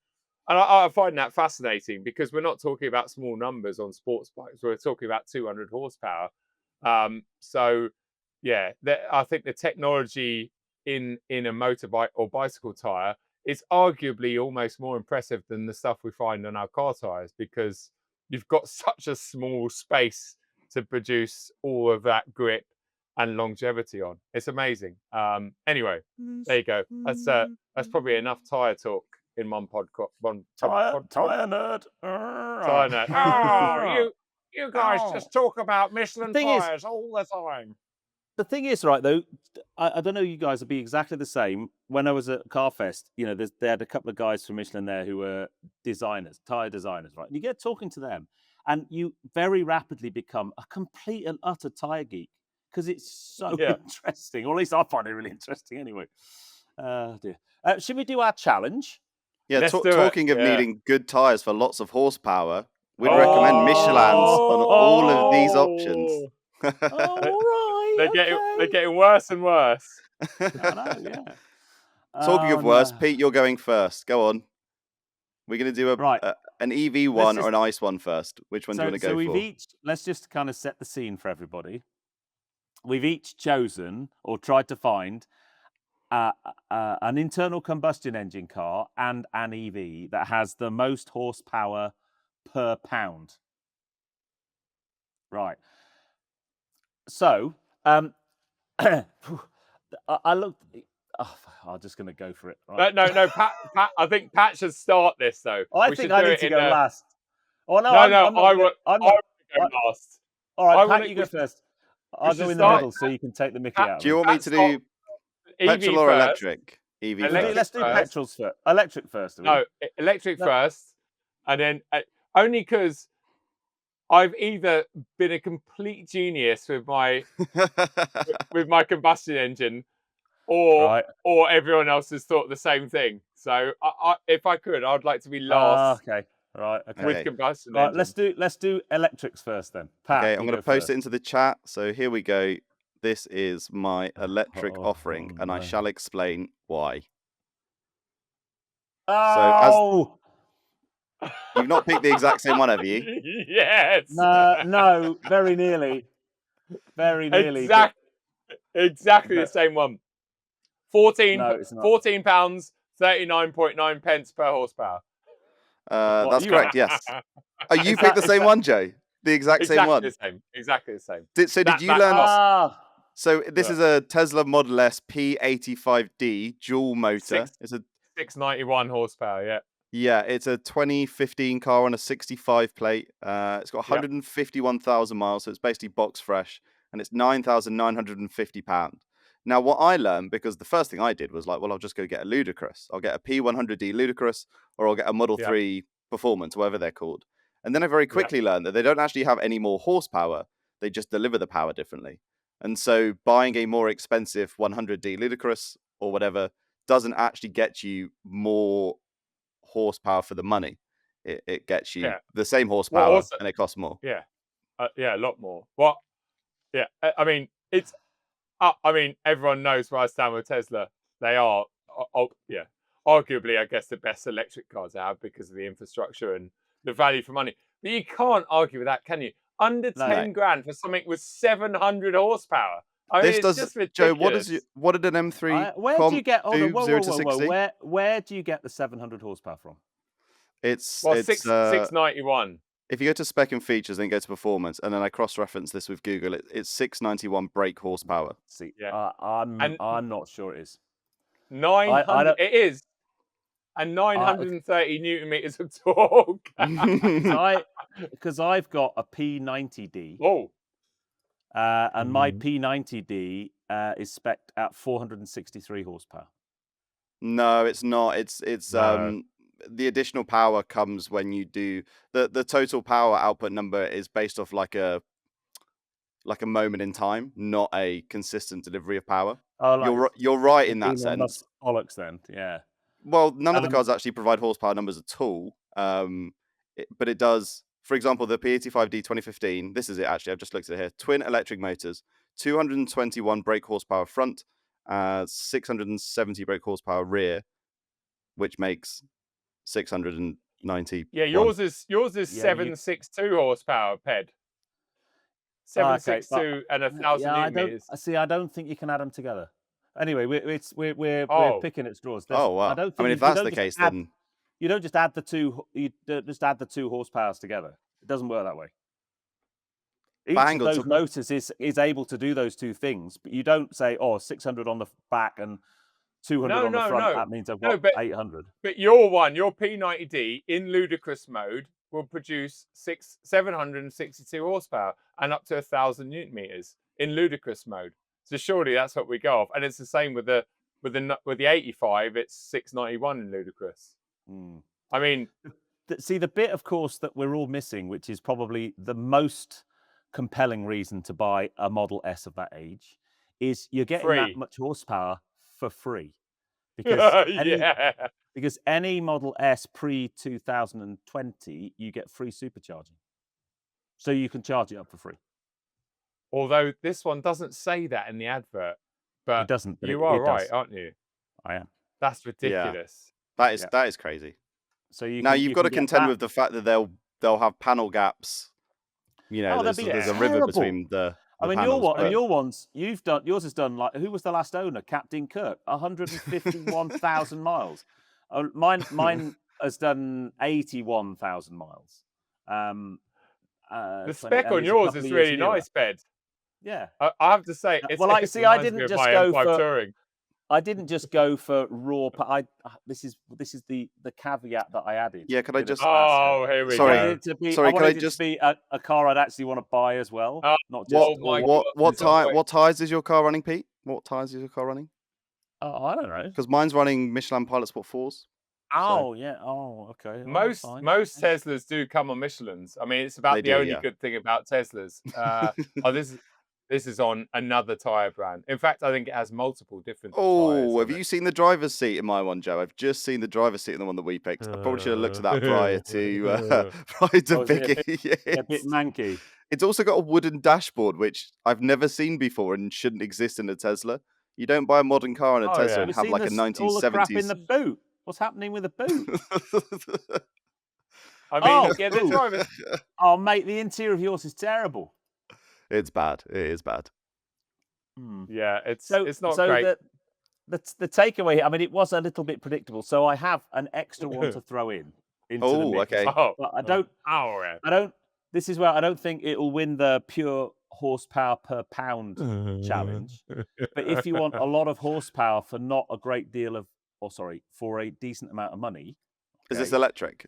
I find that fascinating because we're not talking about small numbers on sports bikes. We're talking about 200 horsepower. So, yeah, I think the technology in a motorbike or bicycle tire is arguably almost more impressive than the stuff we find on our car tires, because you've got such a small space to produce all of that grip and longevity on. It's amazing. Anyway, there you go. That's probably enough tire talk in one podcast. Tire nerd. Tire nerd. Oh, you guys just talk about Michelin tires all the time. The thing is, right, though, I don't know, you guys would be exactly the same. When I was at CarFest, they had a couple of guys from Michelin there who were tire designers, right? And you get talking to them, and you very rapidly become a complete and utter tire geek because it's so interesting. Or at least I find it really interesting anyway. Dear. Should we do our challenge? Yeah, talking of needing good tires for lots of horsepower, we'd recommend Michelin's on all of these options. All right. They're getting worse and worse. I know, yeah. Talking of worse, Pete, you're going first. Go on. We're going to do an EV one or an ICE one first. Which one do you want to go for? Let's just kind of set the scene for everybody. We've each chosen or tried to find an internal combustion engine car and an EV that has the most horsepower per pound. Right. So, I looked. I'm just going to go for it. Right? No, Pat. I think Pat should start this though. I think I need to go last. Oh no, I would go last. All right, Pat, you go first. I'll go in the middle so you can take the mickey out. Do you want me to do petrol or electric? EV first. Let's do petrols first. Electric first. No, electric first, and then only because I've either been a complete genius with my with my combustion engine, or everyone else has thought the same thing. So if I could, I'd like to be last. Okay. Right. Okay. With combustion engine. Let's do electrics first then. Pat, okay, I'm going to post it into the chat. So here we go. This is my electric offering, and I shall explain why. Oh. So you've not picked the exact same one, have you? Yes. No, very nearly. Very nearly. Exactly the same one. 14 pounds, 39.9 pence per horsepower. That's correct, yes. Oh, you picked the same one, Joe? The exact same one? Exactly the same. Did you learn... So this is a Tesla Model S P85D dual motor. It's a 691 horsepower, yeah. Yeah, it's a 2015 car on a 65 plate. It's got 151,000 miles, so it's basically box fresh, and it's £9,950. Now, what I learned, because the first thing I did was like, well, I'll just go get a Ludicrous. I'll get a P100D Ludicrous, or I'll get a Model 3 Performance, whatever they're called. And then I very quickly learned that they don't actually have any more horsepower. They just deliver the power differently. And so buying a more expensive 100D Ludicrous or whatever doesn't actually get you more horsepower for the money. It gets you the same horsepower and it costs more. Yeah, a lot more. What? Yeah, I mean, it's. I mean, everyone knows where I stand with Tesla. They are, arguably, I guess, the best electric cars out because of the infrastructure and the value for money. But you can't argue with that, can you? Under 10 grand for something with 700 horsepower. I mean, it's just ridiculous. Joe, what did an M3 where do you get? do 0 to 60? Where do you get the 700 horsepower from? It's 691. If you go to spec and features, then go to performance, and then I cross-reference this with Google, it's 691 brake horsepower. See, I'm not sure it is. 900. It is, and 930 newton meters of torque. Because I've got a P90D. Oh. And my P90D is spec'd at 463 horsepower. No, it's not. It's the additional power comes when you do the total power output number is based off like a moment in time, not a consistent delivery of power. Oh, you're right in that sense. Bollocks then, yeah. Well, none of the cars actually provide horsepower numbers at all. But it does. For example, the P85D 2015. This is it actually. I've just looked at it here. Twin electric motors, 221 brake horsepower front, 670 brake horsepower rear, which makes 690. Yeah, yours is 762 horsepower, Ped. 762 and 1,000 newton meters. I don't think you can add them together. Anyway, we're picking at straws. Wow. I mean, if that's the case, then you don't just add the two. You just add the two horsepowers together. It doesn't work that way. Each of those motors is able to do those two things, but you don't say, 600 on the back and 200 on the front. That means I've got 800. But your P90D in ludicrous mode will produce 762 horsepower and up to 1,000 newton meters in ludicrous mode. So surely that's what we go off, and it's the same with the 85. It's 691 in ludicrous. I mean, see the bit, of course, that we're all missing, which is probably the most compelling reason to buy a Model S of that age, is you're getting that much horsepower for free. Because any Model S pre-2020, you get free supercharging. So you can charge it up for free. Although this one doesn't say that in the advert. But it doesn't. But you are right, aren't you? I am. That's ridiculous. Yeah. That is crazy. So you've got to contend with the fact that they'll have panel gaps. You know, there's a river between the panels, your ones, yours has done like, who was the last owner? Captain Kirk, 151,000 miles. Mine has done 81,000 miles. The spec on yours is really nice, Ped. Yeah, I have to say. I didn't just go for touring. I didn't just go for raw. This is the caveat that I added. Yeah, could I just? Oh, here we go. I wanted it to be a car I'd actually want to buy as well. Not just. What tires is your car running, Pete? What tires is your car running? Oh, I don't know. Because mine's running Michelin Pilot Sport 4s. Oh, yeah. Oh, okay. Most Teslas do come on Michelins. I mean, it's about the only good thing about Teslas. This is on another tyre brand. In fact, I think it has multiple different tyres. Have you seen the driver's seat in my one, Joe? I've just seen the driver's seat in the one that we picked. I probably should have looked at that prior to picking. A bit manky. It's also got a wooden dashboard, which I've never seen before and shouldn't exist in a Tesla. You don't buy a modern car in a Tesla and have like a 1970s. All the crap in the boot. What's happening with the boot? I mean, the driver. Oh, mate, the interior of yours is terrible. It's bad. It is bad. Yeah, it's not great. The takeaway, I mean, it was a little bit predictable. So I have an extra one to throw in. Into the mix. Okay. But I don't. This is where I don't think it'll win the pure horsepower per pound challenge. But if you want a lot of horsepower for not a great deal of, for a decent amount of money, Is this electric?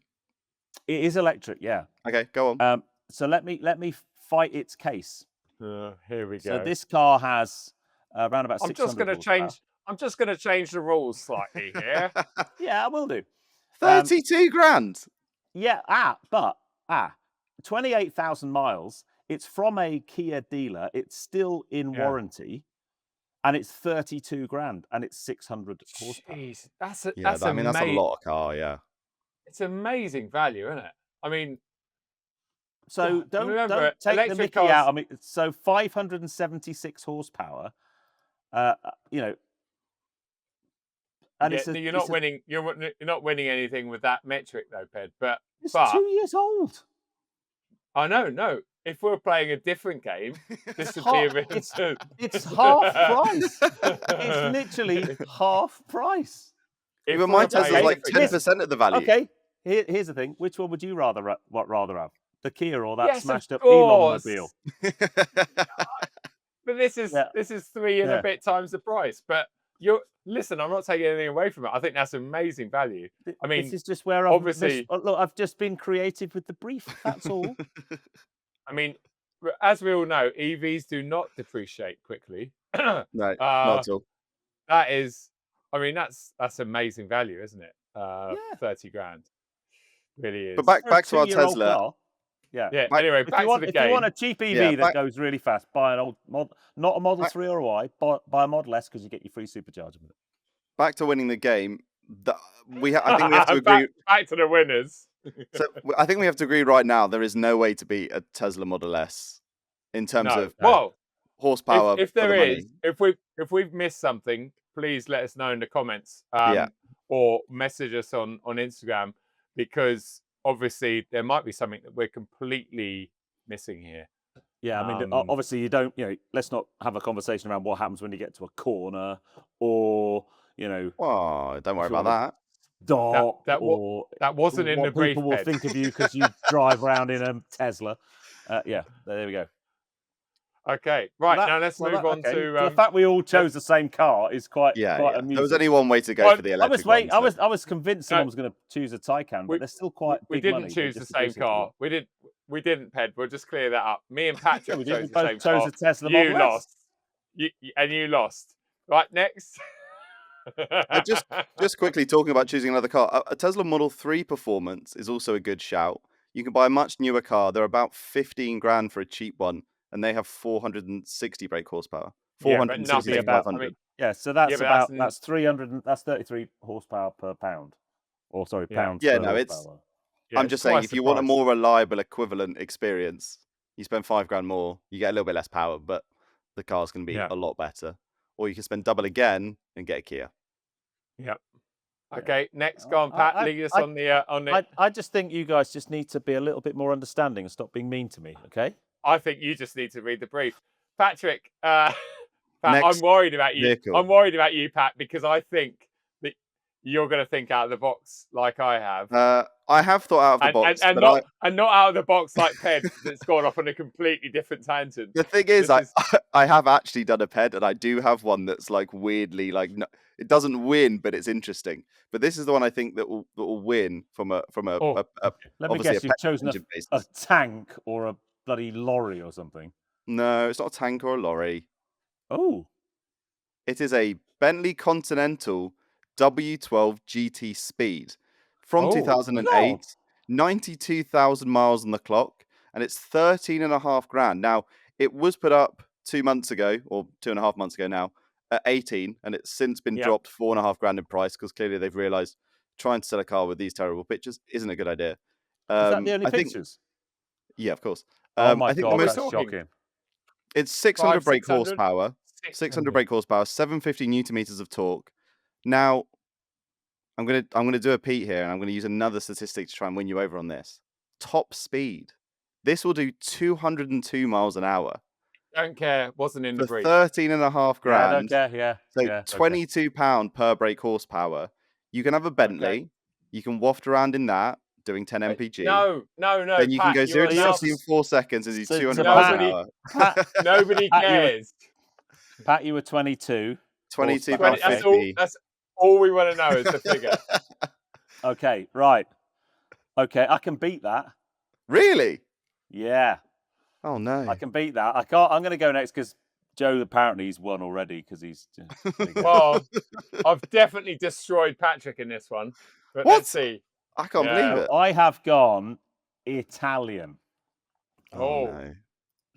It is electric, yeah. Okay, go on. So let me fight its case. Here we go. So this car has around about 600 horsepower. I'm just going to change the rules slightly here. Yeah, I will do. 32 grand. Yeah, but 28,000 miles. It's from a Kia dealer. It's still in warranty, and it's 32 grand, and it's 600 horsepower. Jeez, that's I mean, that's a lot of car. Yeah, it's amazing value, isn't it? I mean, so don't take the mickey out. I mean, so 576 horsepower. You know. And you're not winning. You're not winning anything with that metric, though, Ped. But it's 2 years old. I know. No, if we're playing a different game, this would be a bit. It's half price. It's literally half price. Even my Tesla's like 10% of the value. Okay, here's the thing. Which one would you rather have? The Kia or that smashed up Elon mobile? But this is 3 and a bit times the price. But listen, I'm not taking anything away from it. I think that's amazing value. I mean, this is just where I've just been creative with the brief. That's all. I mean, as we all know, EVs do not depreciate quickly. No, not at all. That is, I mean, that's amazing value, isn't it? 30 grand, really is. But back to our Tesla. Car, yeah. Anyway, back to the game. If you want a cheap EV that goes really fast, buy an old not a Model 3 or a Y, buy a Model S because you get your free supercharger with it. Back to winning the game. I think we have to agree. Back to the winners. So I think we have to agree right now. There is no way to beat a Tesla Model S in terms of horsepower. If there is, if we've missed something, please let us know in the comments. Or message us on Instagram, because obviously there might be something that we're completely missing here. Yeah, I mean, obviously you don't. Let's not have a conversation around what happens when you get to a corner, or Oh, don't worry about that. Stop. That wasn't in the brief. People will think of you because you drive around in a Tesla. Yeah, there we go. Okay, right, now let's move on to the fact we all chose the same car is quite amusing. There was only one way to go for the electric. I was convinced someone was going to choose a Taycan, but they're still quite big money. We didn't choose the same car. We didn't, Ped. We'll just clear that up. Me and Patrick chose the same car. A Tesla Model S. You lost. You lost. Right, next. Just quickly talking about choosing another car. A Tesla Model 3 Performance is also a good shout. You can buy a much newer car. They're about 15 grand for a cheap one, and they have 460 brake horsepower. 460 500. So that's 300. That's 33 horsepower per pound. Or sorry, pounds. Yeah, per no, horsepower. I'm just saying, if you want a more reliable equivalent experience, you spend 5 grand more, you get a little bit less power, but the car's going to be a lot better. Or you can spend double again and get a Kia. Yep. Okay, next, go on, Pat. Lead us on the. I just think you guys just need to be a little bit more understanding and stop being mean to me. Okay. I think you just need to read the brief, Patrick. Pat, I'm worried about you. Vehicle. I'm worried about you, Pat, because I think that you're going to think out of the box like I have. I have thought out of the box, and not out of the box like Ped, that's gone off on a completely different tangent. The thing is, I have actually done a Ped, and I do have one that's like weirdly it doesn't win, but it's interesting. But this is the one I think that will win from a. Let me guess, you've chosen a tank or a bloody lorry or something. No, it's not a tank or a lorry. Oh, it is a Bentley Continental W12 GT Speed. From 2008, 92,000 miles on the clock, and it's 13.5 grand. Now, it was put up 2 months ago, or 2.5 months ago now, at 18, and it's since been dropped 4.5 grand in price, because clearly they've realised trying to sell a car with these terrible pictures isn't a good idea. Is that the only pictures? Yeah, of course. Oh my God, that's shocking. It's 600 brake horsepower, 600 brake horsepower, 750 newton meters of torque. Now, I'm gonna do a Pete here, and I'm gonna use another statistic to try and win you over on this. Top speed. This will do 202 miles an hour. Don't care. Wasn't in the brief. 13.5 grand. I don't care. Yeah. So £22 per brake horsepower. You can have a Bentley. Okay. You can waft around in that, doing 10 mpg. No. Then you can go 0 to 60 in 4 seconds and do 200 miles an hour. Nobody cares. Pat, you were 22. 22. That's all we want to know is the figure. Okay, right. Okay, I can beat that. Really? Yeah, Oh no. I can beat that. I can't. I'm going to go next because Joe apparently he's won already because he's. There you go. Well, I've definitely destroyed Patrick in this one, but What? let's see. I can't believe Yeah. it. I have gone Italian. Oh no.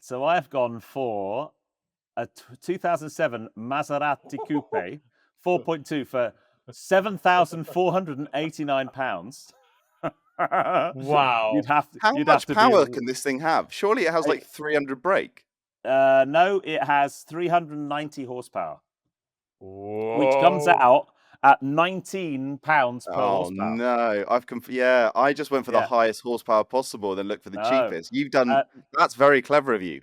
So I have gone for a 2007 Maserati Coupe 4.2 for £7,489. Wow. You'd have to. How You'd much have to power be. can this thing have? Surely it has like 300 brake. No, it has 390 horsepower, which comes Whoa. out at £19 per Oh horsepower. no. I just went for the highest horsepower possible, then looked for the cheapest. You've done that's very clever of you.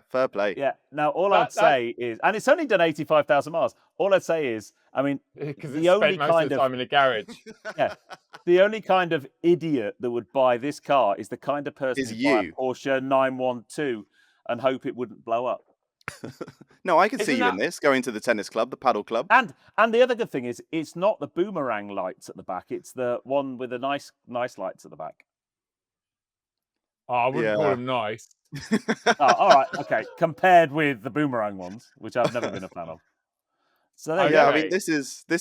fair play. Yeah. Now, all I'd say is, and it's only done 85,000 miles. All I'd say is, I mean, Because the it's only spent most kind of the of time in a garage. yeah, the only kind of idiot that would buy this car is the kind of person Is who'd buy a you. Porsche 912 and hope it wouldn't blow up. No, I can see Isn't you in this, going to the tennis club, the paddle club. And the other good thing is, it's not the boomerang lights at the back; it's the one with the nice lights at the back. Oh, I wouldn't call Yeah. him nice. Oh, all right, okay. Compared with the boomerang ones, which I've never been a fan of. So there you Yeah, go. I mean this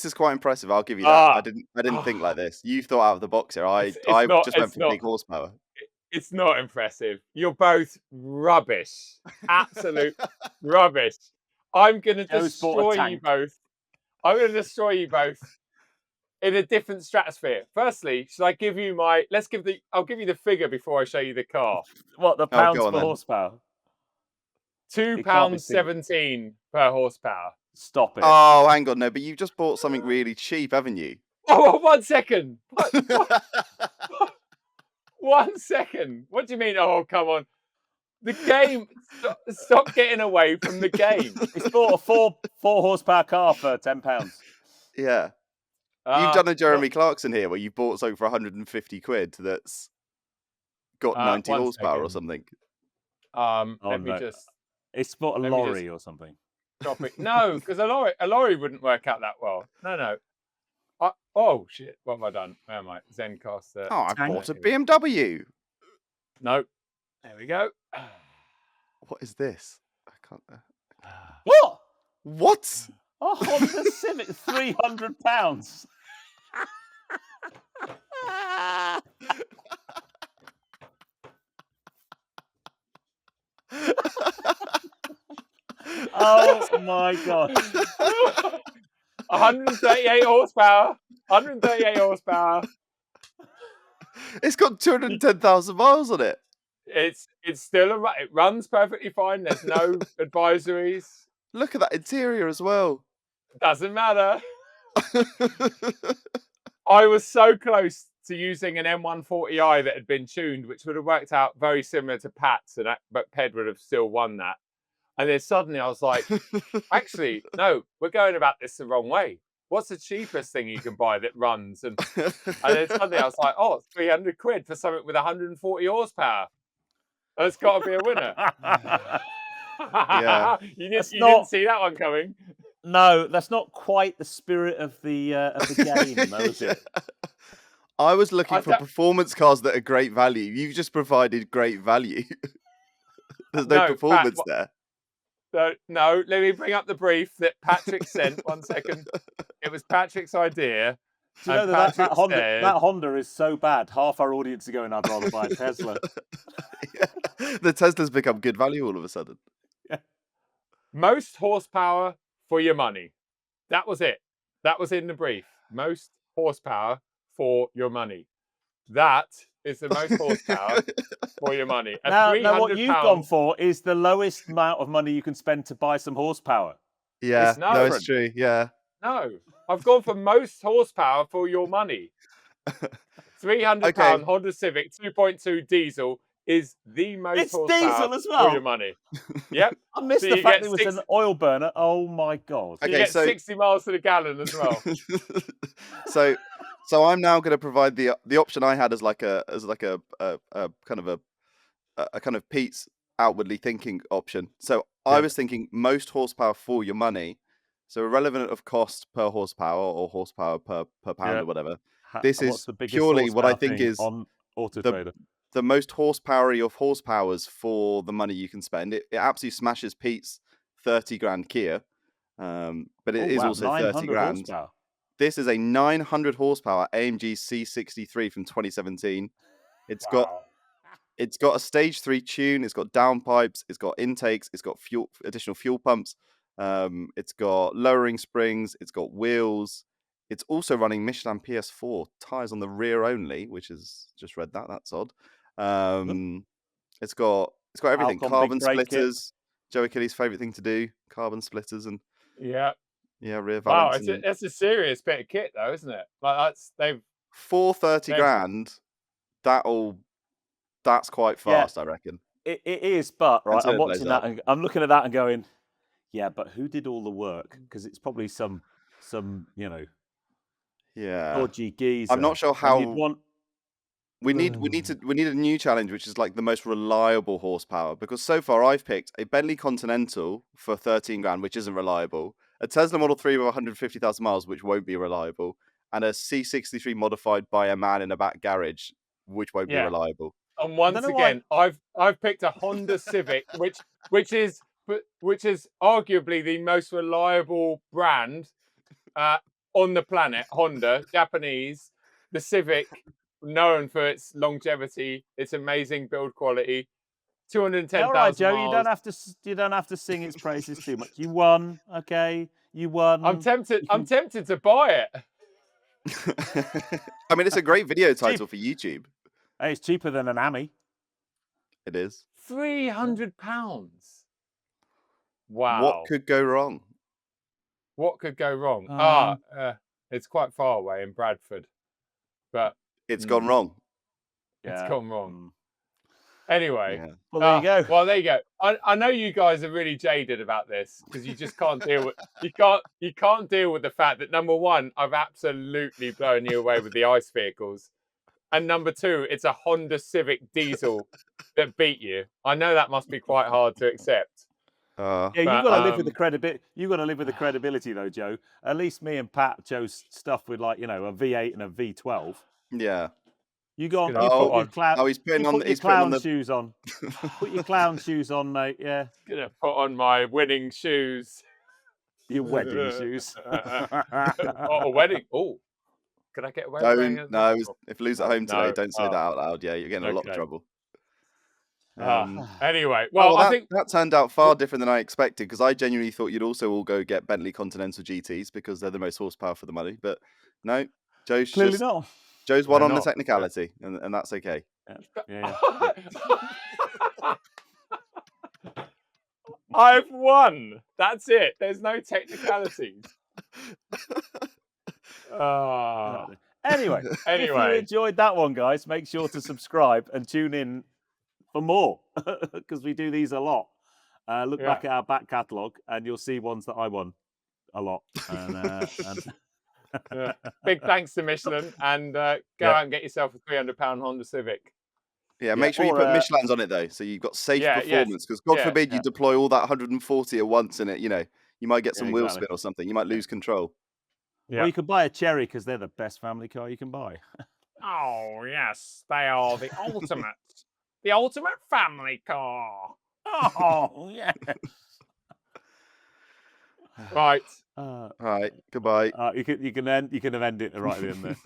is quite impressive. I'll give you that. I didn't think like this. You've thought out of the box here. I just went for big horsepower. It's not impressive. You're both rubbish. Absolute rubbish. I'm going to Joe's bought a destroy you tank. both. I'm going to destroy you both in a different stratosphere. Firstly, should I give you I'll give you the figure before I show you the car. What, the Oh, pounds go on per then. horsepower? £2.17 per horsepower. Stop it. Oh, hang on, no, but you've just bought something really cheap, haven't you? Oh, 1 second. What? 1 second. What do you mean? Oh, come on. The game. Stop getting away from the game. He's bought a four horsepower car for £10. Yeah. You've done a Jeremy Clarkson here where you bought something for 150 quid that's got 90 horsepower or something. Let me just. It's bought a lorry or something. Stop it. No, because a lorry wouldn't work out that well. No. Oh shit! What have I done? Where am I? Zencaster. Oh, I bought a BMW. No. There we go. What is this? I can't. What? What? A Honda Civic, £300. Oh my god. 138 horsepower. 138 horsepower. It's got 210,000 miles on it. It's still it runs perfectly fine. There's no advisories. Look at that interior as well. Doesn't matter. I was so close to using an M140i that had been tuned, which would have worked out very similar to Pat's, but Ped would have still won that. And then suddenly I was like, actually, no, we're going about this the wrong way. What's the cheapest thing you can buy that runs? And then suddenly I was like, oh, it's 300 quid for something with 140 horsepower. That's got to be a winner. Yeah. You didn't see that one coming. No, that's not quite the spirit of the game, though, is it? I was looking for performance cars that are great value. You've just provided great value. There's no performance there. No, let me bring up the brief that Patrick sent. 1 second. It was Patrick's idea. Do you know that Honda is so bad, half our audience are going, I'd rather buy a Tesla. Yeah. The Tesla's become good value all of a sudden. Yeah. Most horsepower for your money. That was it. That was in the brief. Most horsepower for your money. That is the most horsepower for your money. Now, what you've gone for is the lowest amount of money you can spend to buy some horsepower. Yeah, no, it's true. Yeah. No, I've gone for most horsepower for your money. £300 Honda Civic 2.2 diesel is the most horsepower diesel as well. for your money. Yep. I missed the fact it was an oil burner. Oh my god. So you get 60 miles to the gallon as well. So I'm now going to provide the option I had as like a kind of Pete's outwardly thinking option. So I was thinking most horsepower for your money. So irrelevant of cost per horsepower or horsepower per pound or whatever. This What's is the biggest purely what I horsepower think thing is on Auto Trader? the most horsepower of horsepowers for the money you can spend. It absolutely smashes Pete's 30 grand Kia, but it is also 30 900 grand. horsepower. This is a 900 horsepower AMG C63 from 2017. It's got a stage 3 tune. It's got downpipes. It's got intakes. It's got additional fuel pumps. It's got lowering springs. It's got wheels. It's also running Michelin PS4 tires on the rear only, which is just read that. That's odd. It's got everything. Alcon Carbon big brake splitters. Joe Achilles' favorite thing to do. Carbon splitters and rear Wow, valance. it's a serious bit of kit though, isn't it? Like they've 430 grand. That's quite fast, I reckon. It is, but right, I'm turbos watching that and I'm looking at that and going, yeah, but who did all the work? Because it's probably some dodgy geezer. I'm not sure how. We need a new challenge, which is like the most reliable horsepower. Because so far I've picked a Bentley Continental for 13 grand, which isn't reliable, a Tesla Model 3 with 150,000 miles, which won't be reliable, and a C63 modified by a man in a back garage, which won't be reliable. And once again, I've picked a Honda Civic, which is arguably the most reliable brand on the planet. Honda, Japanese, the Civic, known for its longevity, its amazing build quality. 210,000 all right, Joe. miles. You don't have to sing its praises too much. You won, okay? You won. I'm tempted to buy it. I mean, it's a great video title for YouTube. Hey, it's cheaper than an Ami. It is. £300. Wow. What could go wrong? What could go wrong? It's quite far away in Bradford, but it's gone wrong. It's gone wrong. Anyway, well, there you go. Well, there you go. I know you guys are really jaded about this because you just can't deal with you can't deal with the fact that number one, I've absolutely blown you away with the ICE vehicles, and number two, it's a Honda Civic diesel that beat you. I know that must be quite hard to accept. Yeah, you've got to live with the credibility. You've got to live with the credibility, though, Joe. At least me and Pat chose stuff with a V8 and a V12. Yeah. You got your clown. He's putting on your clown shoes on. Put your clown shoes on, mate. Yeah. Gonna put on my winning shoes. Your wedding shoes. A wedding. Oh, can I get away with that? No, if Lou's at home today, don't say that out loud. Yeah, you're getting a lot of trouble. Anyway, well, I think that turned out far different than I expected because I genuinely thought you'd also all go get Bentley Continental GTs because they're the most horsepower for the money. But no, Joe's clearly not. Joe's won on the technicality, and that's okay. Yeah. I've won. That's it. There's no technicalities. Anyway, if you enjoyed that one, guys, make sure to subscribe and tune in for more because we do these a lot. Look back at our back catalogue and you'll see ones that I won a lot. Big thanks to Michelin and go out and get yourself a £300 Honda Civic. Yeah, make sure you put Michelin's on it though, so you've got safe performance. Because God forbid you deploy all that 140 at once in it. You might get some wheel spin or something. You might lose control. Yeah. Or you could buy a Cherry because they're the best family car you can buy. Oh yes, they are the ultimate family car. Oh yeah. Right. All right. Goodbye. You can end it right at the end there.